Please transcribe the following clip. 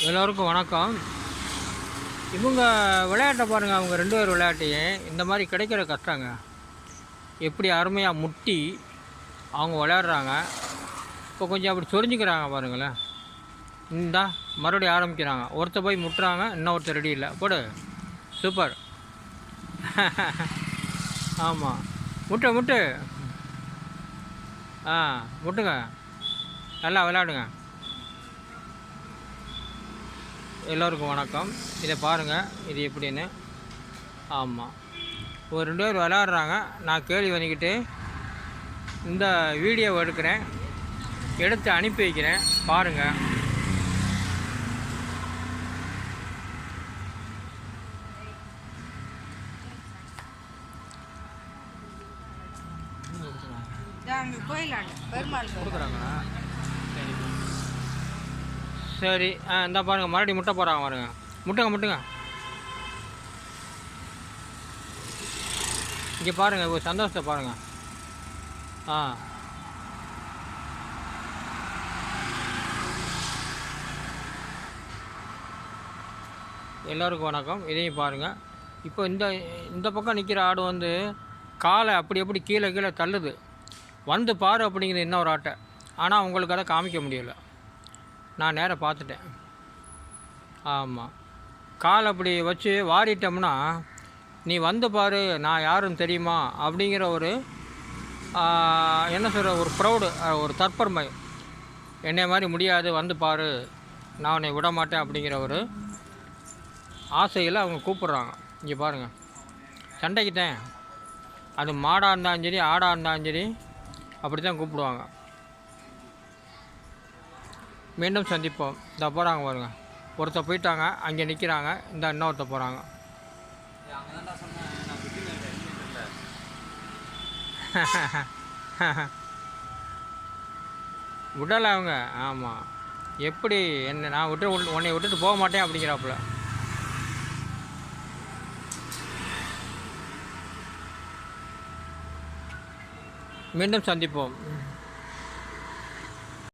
எல்லோருக்கும் வணக்கம். இவங்க விளையாட்டை பாருங்கள். அவங்க 2 பேர் விளையாட்டையும் இந்த மாதிரி கிடைக்கிற கஷ்டங்க. எப்படி அருமையாக முட்டி அவங்க விளையாடுறாங்க. இப்போ கொஞ்சம் அப்படி சொரிஞ்சிக்கிறாங்க பாருங்களேன். இந்தா மறுபடியும் ஆரம்பிக்கிறாங்க. ஒருத்தர் போய் முட்டுறாங்க, இன்னொருத்தர் ரெடி இல்லை. போடு, சூப்பர். ஆமாம், முட்டு முட்டு. முட்டுங்க, நல்லா விளையாடுங்க. எல்லோருக்கும் வணக்கம். இதை பாருங்கள், இது எப்படின்னு. ஆமாம், ஒரு 2 பேர் விளையாடுறாங்க. நான் கேள்வி பண்ணிக்கிட்டு இந்த வீடியோவை எடுக்கிறேன், எடுத்து அனுப்பி வைக்கிறேன். பாருங்கள். கொடுக்குறாங்களா? சரி, இந்த பாருங்கள், மறுபடியும் முட்டை போடுறாங்க பாருங்கள். முட்டுங்க முட்டுங்க. இங்கே பாருங்கள், ஒரு சந்தோஷத்தை பாருங்கள். எல்லோருக்கும் வணக்கம். இதையும் பாருங்கள். இப்போ இந்த பக்கம் நிற்கிற ஆடு வந்து காலை அப்படி எப்படி கீழே கீழே தள்ளுது. வந்து பாரு அப்படிங்கிறது இன்னொரு ஆட்டை. ஆனால் உங்களுக்கு அதை காமிக்க முடியலை. நான் நேராக பார்த்துட்டேன். ஆமாம், கால் அப்படி வச்சு வாரிட்டோம்னா, நீ வந்து பாரு, நான் யாருன்னு தெரியுமா அப்படிங்கிற ஒரு என்ன சொல்கிற, ஒரு ப்ரௌடு, ஒரு தற்பெருமை. என்னை மாதிரி முடியாது, வந்து பாரு, நான் உன்னை விட மாட்டேன் அப்படிங்கிற ஒரு ஆசையில் அவங்க கூப்பிட்றாங்க. இங்கே பாருங்கள், சண்டைக்குத்தேன். அது மாடாக இருந்தாலும் சரி, ஆடாக இருந்தாலும் சரி, அப்படி தான் கூப்பிடுவாங்க. மீண்டும் சந்திப்போம். இந்த போகிறாங்க பாருங்க. ஒருத்தர் போயிட்டாங்க, அங்கே நிற்கிறாங்க. இந்த இன்னொருத்தர் போகிறாங்க. விடலை அவங்க. ஆமாம், எப்படி என்ன நான் உன்னை விட்டுட்டு போக மாட்டேன் அப்படிங்கிறாப்புல. மீண்டும் சந்திப்போம்.